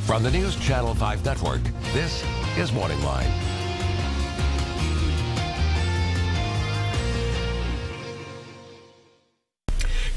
From the News Channel 5 Network, this is MorningLine.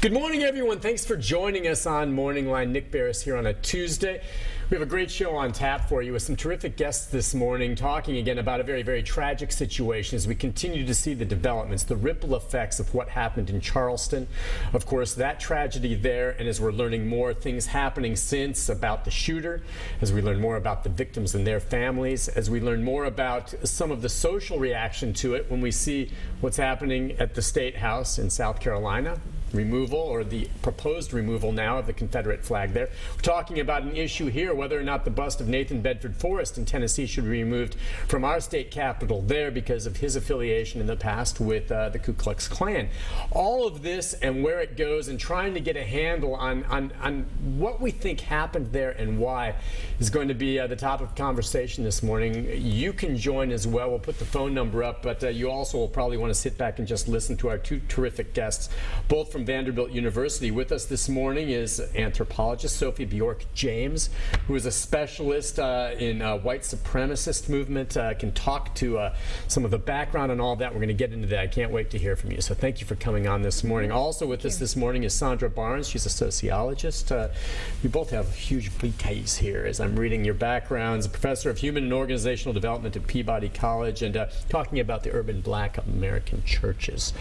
Good morning, everyone. Thanks for joining us on MorningLine. Nick Barris here on a Tuesday. We have a great show on tap for you with some terrific guests this morning, talking again about a very, very tragic situation as we continue to see the developments, the ripple effects of what happened in Charleston. Of course, that tragedy there, and as we're learning more things happening since about the shooter, as we learn more about the victims and their families, as we learn more about some of the social reaction to it when we see what's happening at the State House in South Carolina. Removal, or the proposed removal now, of the Confederate flag there. We're talking about an issue here, whether or not the bust of Nathan Bedford Forrest in Tennessee should be removed from our state capitol there because of his affiliation in the past with the Ku Klux Klan. All of this and where it goes, and trying to get a handle on what we think happened there and why, is going to be the topic of conversation this morning. You can join as well. We'll put the phone number up, but you also will probably want to sit back and just listen to our two terrific guests, both from Vanderbilt University. With us this morning is anthropologist Sophie Bjork James, who is a specialist in white supremacist movement, can talk to some of the background and all of that. We're going to get into that. I can't wait to hear from you. So thank you for coming on this morning. Also with us this morning is Sandra Barnes. She's a sociologist. You both have huge bouquets here as I'm reading your backgrounds. A professor of human and organizational development at Peabody College, and talking about the urban black American churches.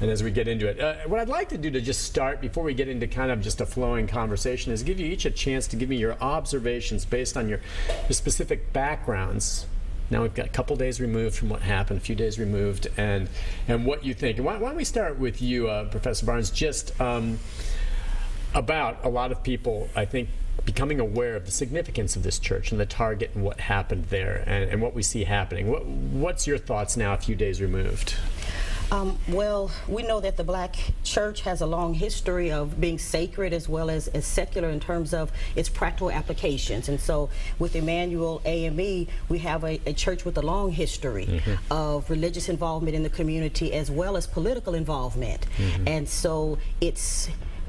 And as we get into it, what I'd like to do to just start, before we get into kind of just a flowing conversation, is give you each a chance to give me your observations based on your specific backgrounds. Now we've got a couple days removed from what happened, a few days removed, and what you think. And why don't we start with you, Professor Barnes, just about a lot of people, I think, becoming aware of the significance of this church and the target and what happened there and what we see happening. What's your thoughts now, a few days removed? Well, we know that the black church has a long history of being sacred as well as secular in terms of its practical applications. And so with Emmanuel AME, we have a church with a long history of religious involvement in the community as well as political involvement. And so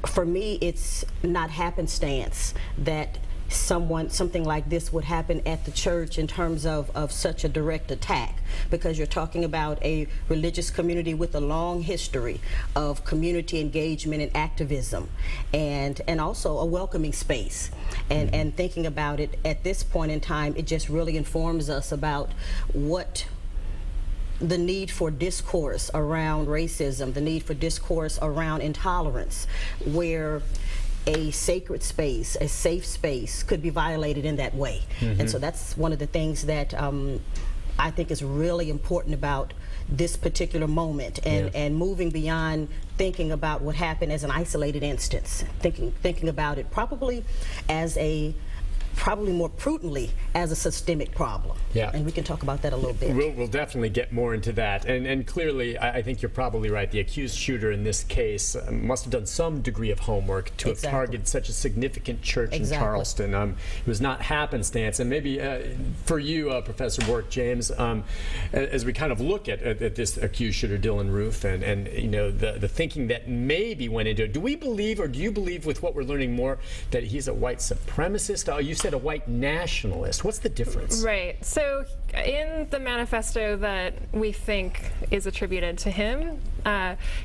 for me, it's not happenstance that something like this would happen at the church in terms of such a direct attack, because you're talking about a religious community with a long history of community engagement and activism, and also a welcoming space. And thinking about it at this point in time, it just really informs us about what the need for discourse around racism, the need for discourse around intolerance, where a sacred space, a safe space, could be violated in that way. And so that's one of the things that I think is really important about this particular moment, and moving beyond thinking about what happened as an isolated instance, thinking about it probably more prudently as a systemic problem. And we can talk about that a little bit. We'll definitely get more into that. And clearly, I think you're probably right. The accused shooter in this case must have done some degree of homework to have targeted such a significant church in Charleston. It was not happenstance. And maybe for you, Professor Bjork James, as we kind of look at this accused shooter, Dylan Roof, and you know, the thinking that maybe went into it, do we believe, or do you believe with what we're learning more, that he's a white supremacist? You said a white nationalist. What's the difference? Right. So in the manifesto that we think is attributed to him,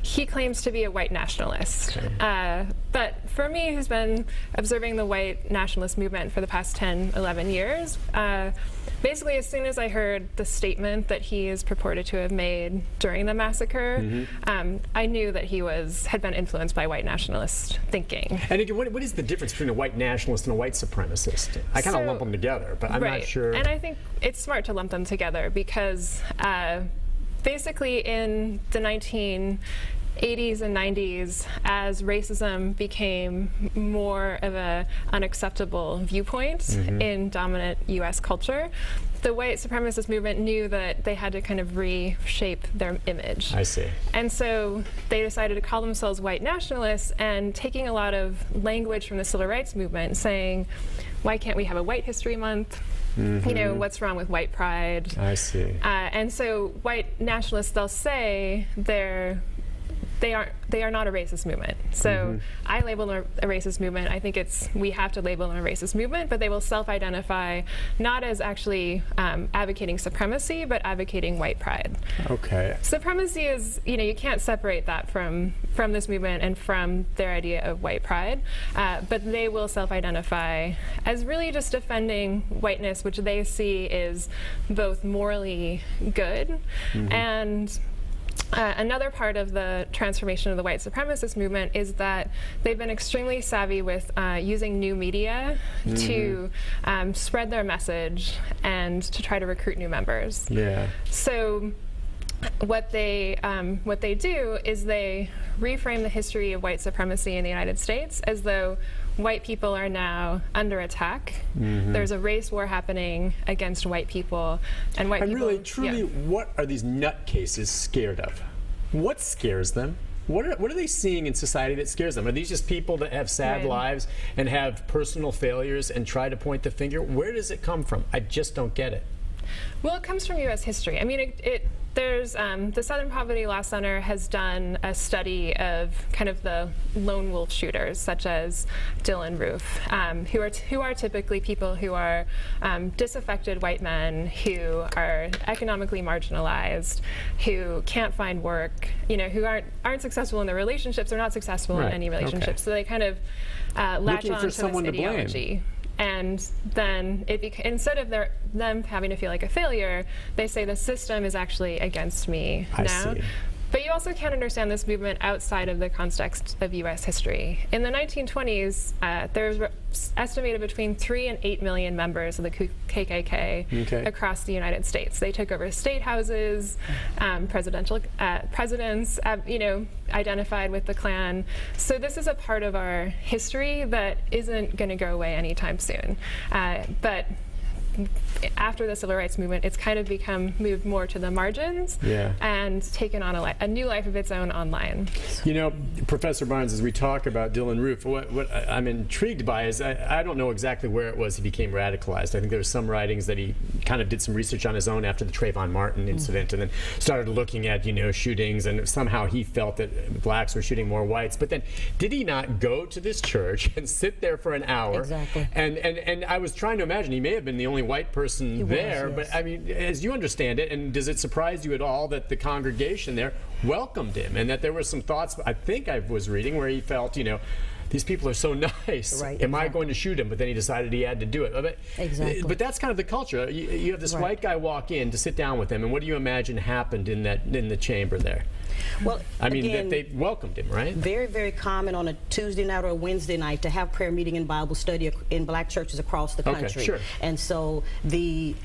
he claims to be a white nationalist. But for me, who's been observing the white nationalist movement for the past 10, 11 years, basically as soon as I heard the statement that he is purported to have made during the massacre, I knew that he had been influenced by white nationalist thinking. And again, what is the difference between a white nationalist and a white supremacist? I kind of lump them together, but I'm not sure. And I think it's smart to lump them together because basically in the 1980s and 90s, as racism became more of an unacceptable viewpoint in dominant U.S. culture, the white supremacist movement knew that they had to kind of reshape their image. I see. And so they decided to call themselves white nationalists, and taking a lot of language from the civil rights movement, saying, why can't we have a White History Month? You know, what's wrong with white pride? I see. And so white nationalists, they'll say they they are not a racist movement. So I label them a racist movement. I think we have to label them a racist movement, but they will self-identify not as actually advocating supremacy, but advocating white pride. Okay. Supremacy is, you can't separate that from this movement and from their idea of white pride, but they will self-identify as really just defending whiteness, which they see is both morally good and another part of the transformation of the white supremacist movement is that they've been extremely savvy with using new media to spread their message and to try to recruit new members. Yeah. So what they do is they reframe the history of white supremacy in the United States as though white people are now under attack. There's a race war happening against white people, and white people. Really, truly, what are these nutcases scared of? What scares them? What are they seeing in society that scares them? Are these just people that have sad lives and have personal failures and try to point the finger? Where does it come from? I just don't get it. Well, it comes from U.S. history. I mean, there's the Southern Poverty Law Center has done a study of kind of the lone wolf shooters, such as Dylan Roof, who are typically people who are disaffected white men who are economically marginalized, who can't find work, who aren't successfthem in their relationships or not successful in any relationships. So they kind of latch on to this ideology. And then instead of them having to feel like a failure, they say the system is actually against me now. But you also can't understand this movement outside of the context of U.S. history. In the 1920s, there was estimated between 3 and 8 million members of the KKK across the United States. They took over state houses, presidents, identified with the Klan. So this is a part of our history that isn't going to go away anytime soon. But after the civil rights movement, it's kind of moved more to the margins and taken on a new life of its own online. Professor Barnes, as we talk about Dylan Roof, what I'm intrigued by is I don't know exactly where it was he became radicalized. I think there were some writings that he kind of did some research on his own after the Trayvon Martin incident and then started looking at, shootings, and somehow he felt that blacks were shooting more whites. But then did he not go to this church and sit there for an hour? Exactly. And I was trying to imagine he may have been the only white person there, but I mean, as you understand it, and does it surprise you at all that the congregation there welcomed him, and that there were some thoughts, I think I was reading, where he felt, these people are so nice. Am I going to shoot him? But then he decided he had to do it. But that's kind of the culture. You have this white guy walk in to sit down with him, and what do you imagine happened in the chamber there? Well, I mean, that they welcomed him, right? Very, very common on a Tuesday night or a Wednesday night to have prayer meeting and Bible study in black churches across the country. And so the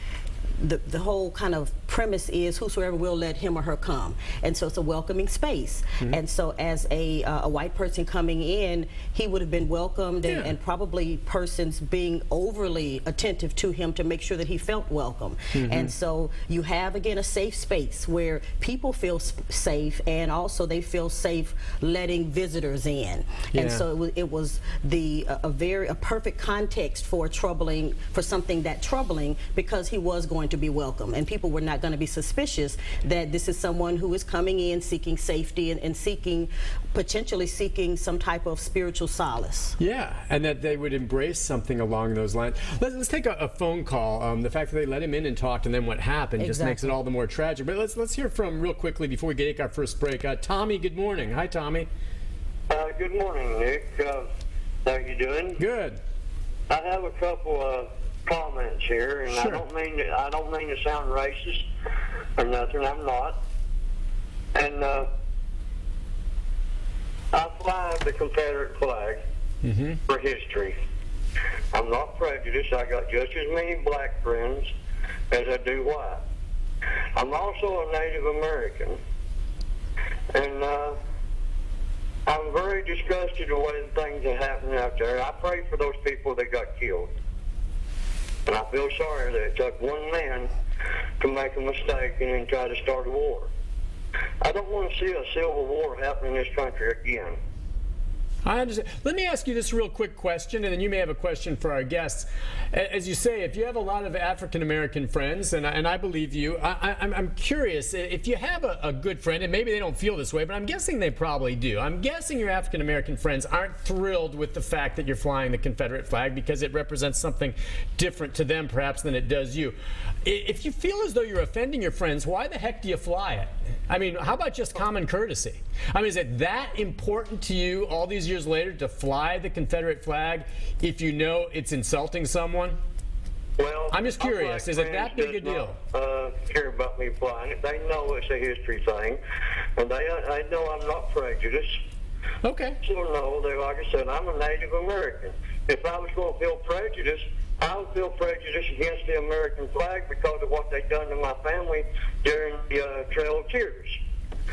whole kind of premise is whosoever will, let him or her come. And so it's a welcoming space. And so as a white person coming in, he would have been welcomed and probably persons being overly attentive to him to make sure that he felt welcome. And so you have, again, a safe space where people feel safe, and also they feel safe letting visitors in. And so it was a perfect context for something that troubling, because he was going to be welcome, and people were not going to be suspicious that this is someone who is coming in seeking safety and potentially seeking some type of spiritual solace. Yeah, and that they would embrace something along those lines. Let's take a phone call. The fact that they let him in and talked, and then what happened just makes it all the more tragic. But let's hear from, real quickly before we take our first break, Tommy. Good morning. Hi, Tommy. Good morning, Nick. How are you doing? Good. I have a couple of comments here, and I don't mean to sound racist or nothing. I'm not. And I fly the Confederate flag for history. I'm not prejudiced. I got just as many black friends as I do white. I'm also a Native American, and I'm very disgusted with the way things are happening out there. I pray for those people that got killed. And I feel sorry that it took one man to make a mistake and then try to start a war. I don't want to see a civil war happen in this country again. I understand. Let me ask you this real quick question, and then you may have a question for our guests. As you say, if you have a lot of African-American friends, and I believe you, I'm curious, if you have a good friend, and maybe they don't feel this way, but I'm guessing they probably do. I'm guessing your African-American friends aren't thrilled with the fact that you're flying the Confederate flag because it represents something different to them, perhaps, than it does you. If you feel as though you're offending your friends, why the heck do you fly it? I mean, how about just common courtesy? I mean, is it that important to you all these years later to fly the Confederate flag if you know it's insulting someone? Well, I'm just curious. Is it that big a deal? Care about me flying it. They know it's a history thing, and I know I'm not prejudiced. Okay. So no, like I said, I'm a Native American. If I was going to feel prejudice, I would feel prejudice against the American flag because of what they've done to my family during the Trail of Tears.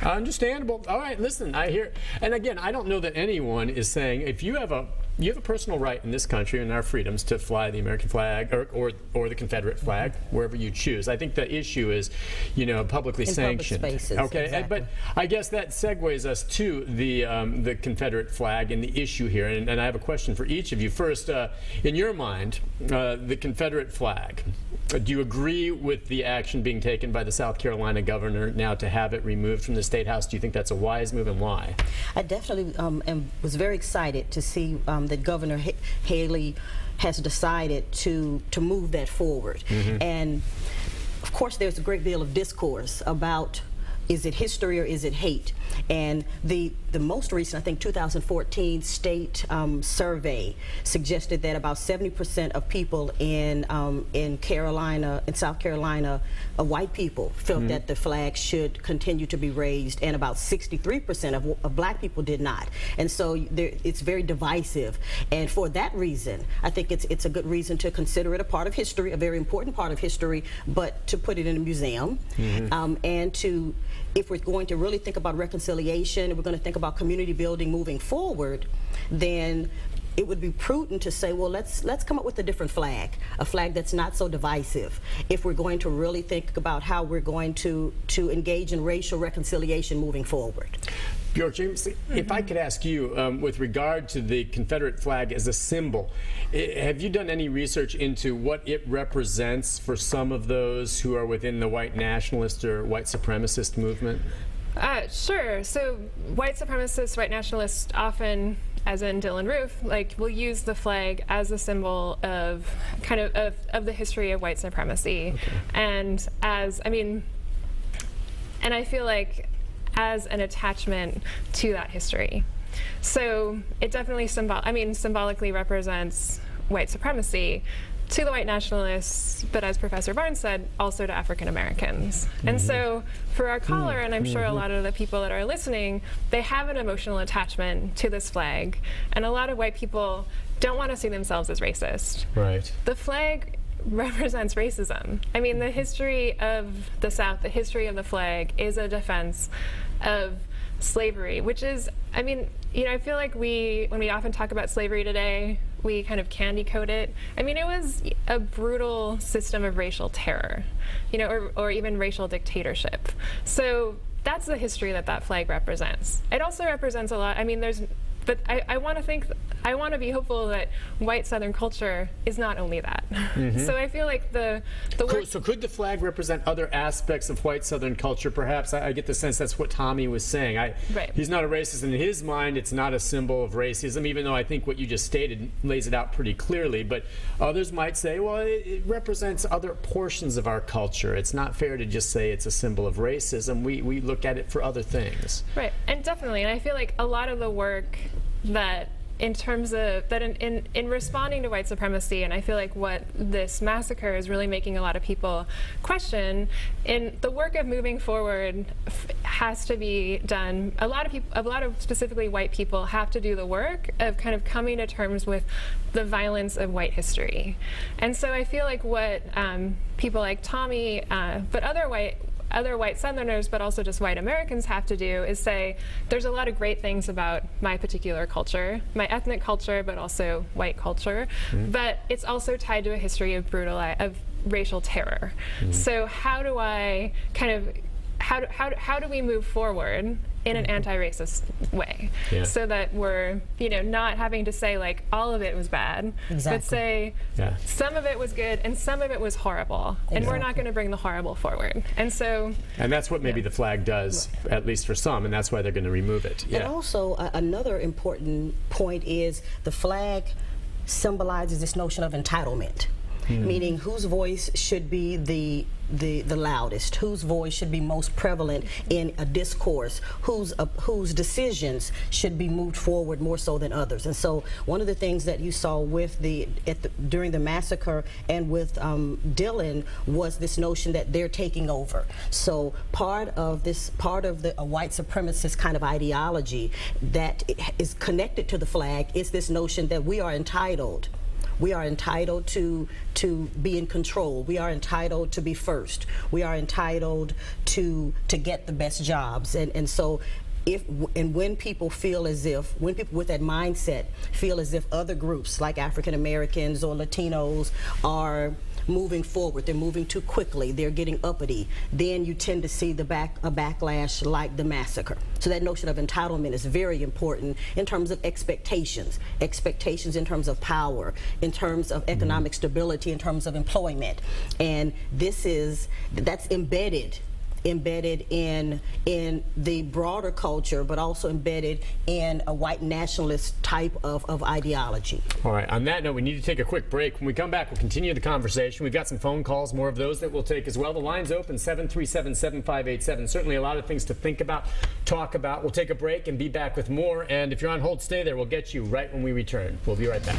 Understandable. All right, listen, I hear, and again, I don't know that anyone is saying if you have a personal right in this country and our freedoms to fly the American flag or the Confederate flag wherever you choose. I think the issue is, publicly sanctioned. Public spaces, okay, exactly. But I guess that segues us to the Confederate flag and the issue here. And I have a question for each of you. First, in your mind, the Confederate flag. Do you agree with the action being taken by the South Carolina governor now to have it removed from the State House? Do you think that's a wise move, and why? I definitely was very excited to see that Governor Haley has decided to move that forward. And of course, there's a great deal of discourse about is it history or is it hate? And the most recent, I think, 2014 state survey suggested that about 70% of people in South Carolina, white people, felt that the flag should continue to be raised, and about 63% of black people did not. And so it's very divisive. And for that reason, I think it's a good reason to consider it a part of history, a very important part of history, but to put it in a museum, and to, if we're going to really think about reconciliation, if we're going to think about community building moving forward, then it would be prudent to say, well, let's come up with a different flag, a flag that's not so divisive, if we're going to really think about how we're going to engage in racial reconciliation moving forward. Bjork, James, if I could ask you, with regard to the Confederate flag as a symbol, have you done any research into what it represents for some of those who are within the white nationalist or white supremacist movement? Sure. So white supremacists, white nationalists often, as in Dylan Roof, will use the flag as a symbol of of the history of white supremacy. Okay. And and I feel like as an attachment to that history. So it definitely symbolically represents white supremacy to the white nationalists, but as Professor Barnes said, also to African Americans. And so for our caller, and I'm sure a lot of the people that are listening, they have an emotional attachment to this flag. And a lot of white people don't want to see themselves as racist. Right. The flag represents racism. I mean, the history of the South, the history of the flag is a defense of slavery, which is, I feel like when we often talk about slavery today, we kind of candy coat it. I mean, it was a brutal system of racial terror, or even racial dictatorship. So that's the history that flag represents. It also represents a lot. But I want to be hopeful that white Southern culture is not only that. So I feel like So could the flag represent other aspects of white Southern culture, perhaps? I get the sense that's what Tommy was saying. Right. He's not a racist. In his mind, it's not a symbol of racism, even though I think what you just stated lays it out pretty clearly. But others might say, well, it represents other portions of our culture. It's not fair to just say it's a symbol of racism. We look at it for other things. Right, and definitely. And I feel like a lot of the work that in responding to white supremacy, and I feel like what this massacre is really making a lot of people question, in the work of moving forward has to be done. A lot of specifically white people have to do the work of kind of coming to terms with the violence of white history. And so I feel like what people like Tommy, but other white Southerners, but also just white Americans have to do is say, there's a lot of great things about my particular culture, my ethnic culture, but also white culture, but it's also tied to a history of racial terror. So how do we move forward in an anti-racist way, so that we're, you know, not having to say like all of it was bad, but say some of it was good and some of it was horrible, and we're not going to bring the horrible forward. And so, and that's what maybe the flag does, at least for some, and that's why they're going to remove it. And also another important point is the flag symbolizes this notion of entitlement. Meaning whose voice should be the loudest, whose voice should be most prevalent in a discourse, whose decisions should be moved forward more so than others. And so one of the things that you saw with during the massacre and with Dylan was this notion that they're taking over. So part of the white supremacist kind of ideology that is connected to the flag is this notion that we are entitled. We are entitled to be in control. We are entitled to be first. We are entitled to get the best jobs. And so when people with that mindset feel as if other groups like African Americans or Latinos are moving forward, they're moving too quickly, they're getting uppity, then you tend to see a backlash like the massacre. So that notion of entitlement is very important in terms of expectations in terms of power, in terms of economic stability, in terms of employment. And that's embedded in the broader culture, but also embedded in a white nationalist type of ideology. All right, on that note, we need to take a quick break. When we come back, we'll continue the conversation. We've got some phone calls, more of those that we'll take as well. The line's open, 737-7587. Certainly a lot of things to think about, talk about. We'll take a break and be back with more. And if you're on hold, stay there. We'll get you right when we return. We'll be right back.